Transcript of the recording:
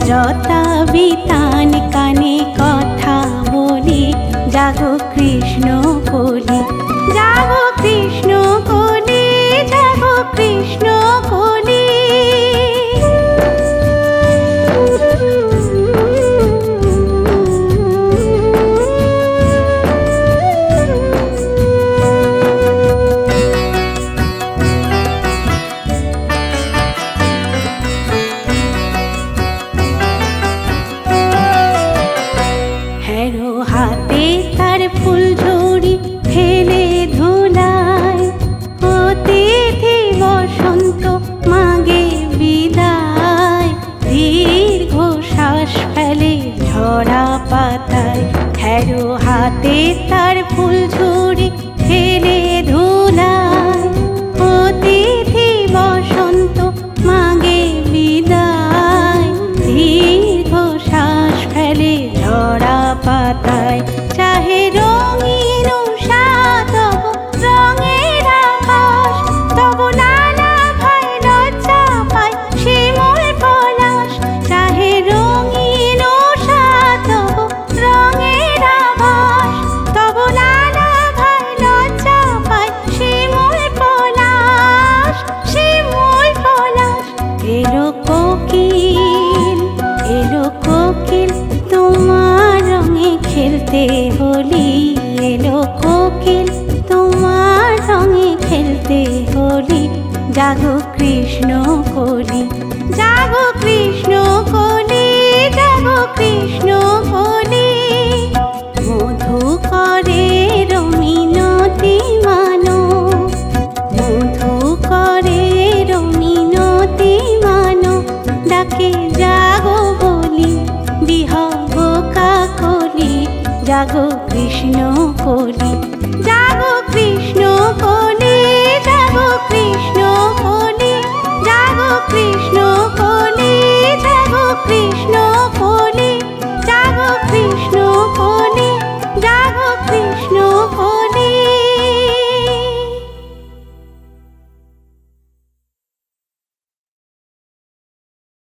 রতা বিতান কানে কথা বলি, জাগো কৃষ্ণ কলি, জাগো কৃষ্ণ কলি, জাগো কৃষ্ণ কলি। হেরো হাতে তার ফুল ঝুড়ি ফেলে ধুলায়, অতিথি বসন্ত মাগে বিদায়, দীর্ঘ শ্বাস ফেলে ঝরা পাতায়। হেরো হাতে তার ফুল ঝুড়ি ফেলে ধুলায়, অতিথি বসন্ত মাগে বিদায়, দীর্ঘ শ্বাস ফেলে ঝরা পাতায়। চাহে রঙিন তব রঙের আকাশ, তব লালা ভাই লজ্জা পায় শিমুল পলাশ। চাহে রঙিন তব রঙের আকাশ, তব লালা ভাই লজ্জা পায় শিমুল পলাশ, শিমুল পলাশ। এলো কোকিল, এলো কোকিল তোমার রঙে খেলতে হোলি, এলো কোকিল তোমার রঙে খেলতে হোলি, জাগো কৃষ্ণ কলি, জাগো কৃষ্ণ কলি, জাগো কৃষ্ণ কলি। মধু করে রমিনতি মানো, মধু করে রমিনতি মানো, ডাকে জাগো বলি বিহব কাকলি, জাগো কৃষ্ণ কলি।